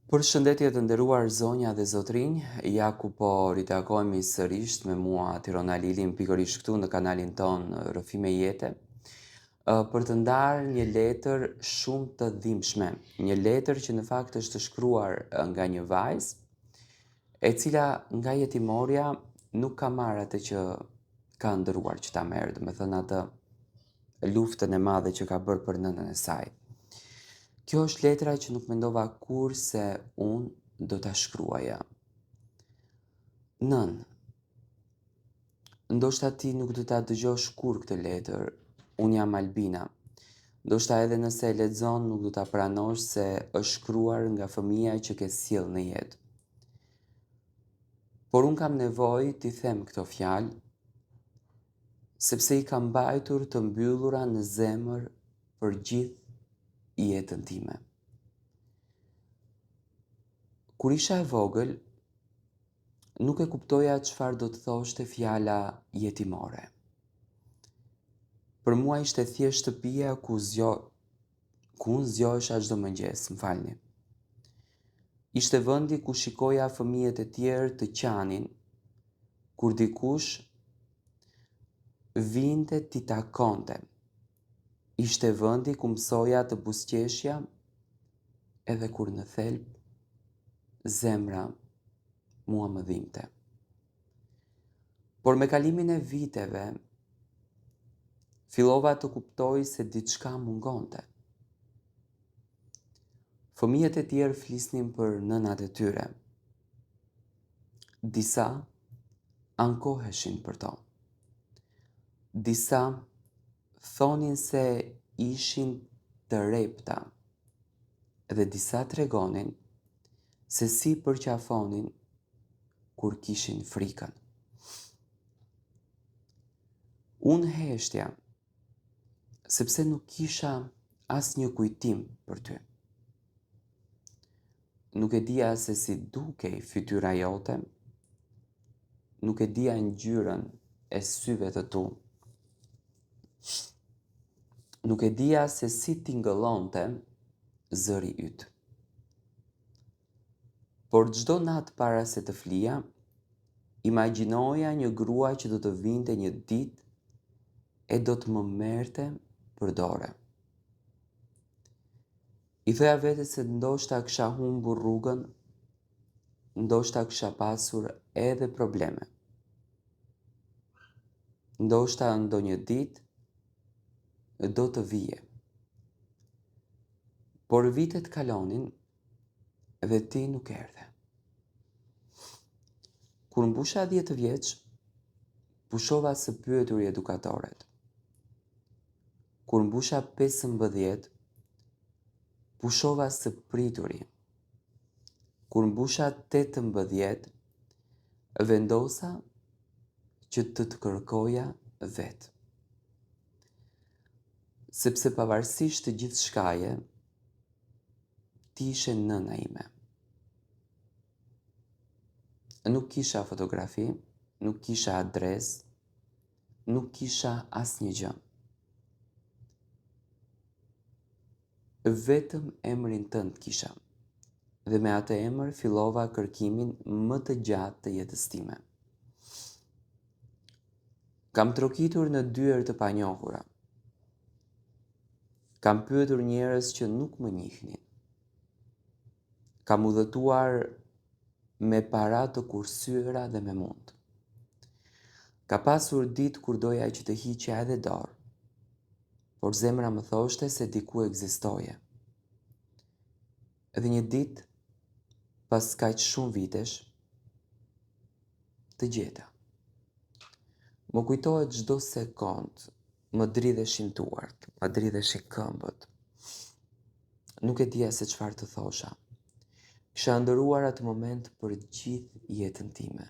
Përshëndetje të nderuar zonja dhe zotrinj, ja ku po ritakohemi sërish me mua Tirona Lilin pikërisht këtu në kanalin ton Rrëfime Jete, për të ndarë një letër shumë të dhimbshme, një letër që në fakt është shkruar nga një vajzë, e cila nga jetimorja nuk ka marrë atë që ka ndëruar që ta merë, domethënë atë luftën e madhe që ka bërë për nënën e saj. Kjo është letra që nuk mendova kur se unë do ta shkruaja. Nën, ndoshta ti nuk do ta dëgjosh kur këtë letër, unë jam Albina. Ndoshta edhe nëse e lexon nuk do ta pranosh se është shkruar nga fëmia që ke sjell në jetë. Por unë kam nevojë t'i them këto fjalë, sepse i kam mbajtur të mbyllura në zemër për gjithë jetën time. Kur isha e vogël, nuk e kuptoja çfarë do të thoshte fjala jetimore. Për mua ishte thjesht shtëpia ku unë zgjohesha çdo mëngjes, m'falni. Ishte vendi ku shikoja fëmijët e tjerë të qanin, kur dikush vinte t'i takonte. Ishte vendi ku mësoja të buzëqeshja, edhe kur në thelb zemra mua më dhimbte. Por me kalimin e viteve, fillova të kuptoj se diçka mungonte. Fëmijët e tjerë flisnin për nënat e tyre. Disa ankoheshin për to. Disa thonin se ishin të repta, dhe disa tregonin se si përqafonin kur kishin frikën. Unë heshtja, sepse nuk kisha asnjë kujtim për ty. Nuk e dija se si dukej fytyra jote, nuk e dija ngjyrën e syve të tu. Nuk e dija se si tingëllonte zëri yt. Por çdo natë para se të flija, imagjinoja një grua që do të vinte një ditë e do të më merrte për dorë. I thoja vetes se ndoshta kisha humbur rrugën, ndoshta kisha pasur edhe probleme. Ndoshta ndonjë ditë do të vije. Por vitet kalonin dhe ti nuk erdhe. Kur mbusha 10 vjeç, pushova së pyetur i edukatoret. Kur mbusha 15, pushova së prituri. Kur mbusha 18, vendosa që të kërkoja vetë. Sepse pavarësisht të gjithë shkaje, ti ishe nëna ime. Nuk kisha fotografi, nuk kisha adres, nuk kisha asnjë gjë. Vetëm emrin tënd kisha, dhe me atë emër fillova kërkimin më të gjatë të jetës time. Kam trokitur në dyer të panjohura. Kam pyetur njerëz që nuk më njihnin. Kam udhëtuar me para të kursyera dhe me mund. Ka pasur ditë kur doja që të hiqja edhe dorë, por zemra më thoshte se diku ekzistoje. Edhe një ditë, pas kaq shumë vitesh, të gjeta. Më kujtohet çdo sekond, më dridheshin duart, më dridheshin këmbët. Nuk e dija se çfarë të thosha. Kisha ndëruar atë moment për gjithë jetën time.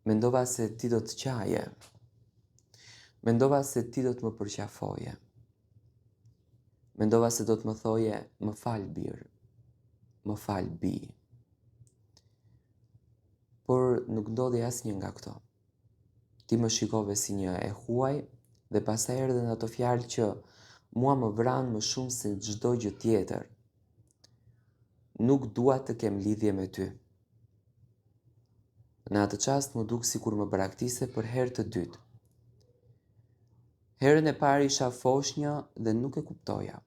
Mendova se ti do të qaje. Mendova se ti do të më përqafoje. Mendova se do të më thoje, më fal birë, më fal bi. Por nuk ndodhi asnjë nga këto. Ti më shikove si një e huaj dhe pastaj erdhën ato fjalë që mua më vranë më shumë se çdo gjë tjetër. nuk dua të kem lidhje me ty. Në atë qast më duk si kur më braktise për herë të dytë. Herën e parë isha foshnjë dhe nuk e kuptoja,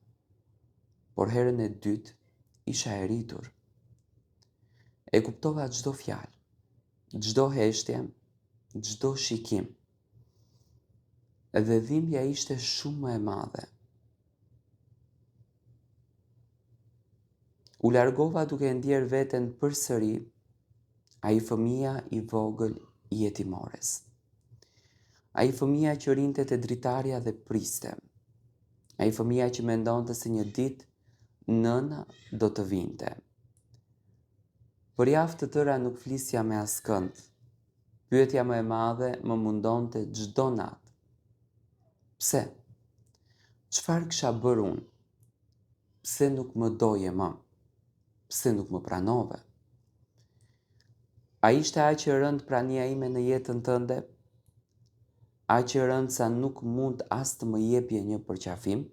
por herën e dytë isha e rritur. E kuptova çdo fjalë, çdo heshtje, çdo shikim. Dhe dhimbja ishte shumë më e madhe. U largova duke ndjer veten përsëri ai fëmia i vogël i jetimores. Ai fëmia që rinte te dritarja dhe priste. Ai fëmia që mendonte se një ditë nëna do të vinte. Për javë të tëra nuk flisja me askënd. Pyetja më e madhe më mundonte çdo natë. Pse? Çfarë kisha bërë unë? Pse nuk më doje më? Pse nuk më pranove? A ishte aq e rëndë prania ime në jetën tënde? Aq e rëndë sa nuk mund as të më jepje një përqafim?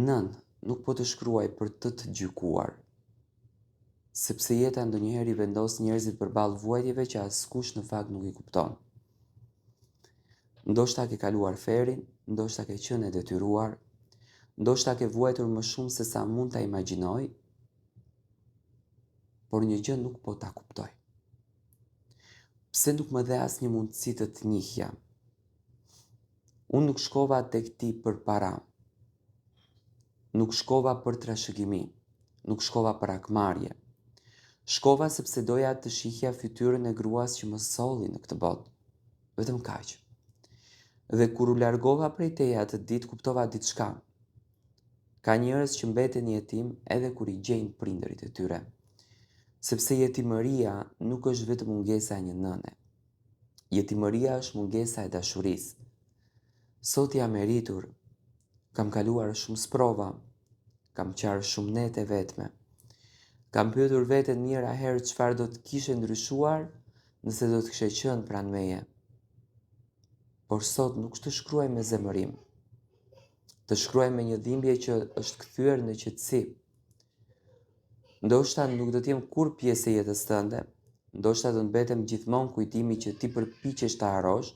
Nën, nuk po të shkruaj për të gjykuar, sepse jeta ndonjëherë i vendos njerëzit përballë vuajtjeve që askush në fakt nuk i kupton. Ndoshta ke kaluar ferin, ndoshta ke qenë e detyruar, ndoshta ke vuajtur më shumë se sa mund ta imagjinoj, por një gjë nuk po ta kuptoj. Pse nuk më dhe asnjë mundësi të të njihja? Unë nuk shkova tek ti për para. Nuk shkova për trashëgimi. Nuk shkova për akmarrje. Shkova sepse doja të shihja fytyrën e gruas që më solli në këtë botë. Vetëm kaq. Dhe kur u largova prej teje atë ditë kuptova diçka. Ka njerëz që mbeten jetim edhe kur i gjejnë prindërit e tyre. Sepse jetimëria nuk është vetëm mungesa e një nëne. Jetimëria është mungesa e dashurisë. Sot jam e rritur, kam kaluar shumë sprova, kam qarë shumë nete vetme. Kam pyetur veten mijëra herë çfarë do të kishe ndryshuar nëse do të kishe qenë pranë meje. Por sot nuk të shkruaj me zemërim. Të shkruaj me një dhimbje që është kthyer në qetësi. Ndoshta nuk do të jem kur pjesë e jetës tënde, ndoshta do të mbetem gjithmonë kujtimi që ti përpiqesh ta harrosh,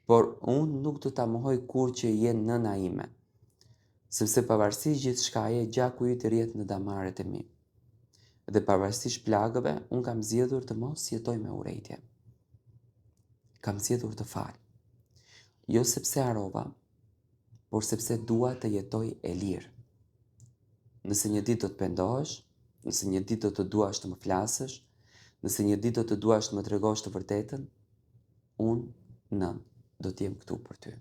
por unë nuk do ta mohoj kurrë që je nëna ime. Sepse pavarësisht gjithçkaje, gjaku yt rrjedh në damaret e mi. Dhe pavarësisht plagëve, unë kam zgjedhur të mos jetoj me urrejtje. Kam zgjedhur të fal. Jo sepse harrova, por sepse dua të jetoj e lirë. Nëse një ditë do të pendohesh, nëse një ditë do të duash të më flasësh, nëse një ditë do të duash të më tregosh të vërtetën, unë, nën, do të jem këtu për ty.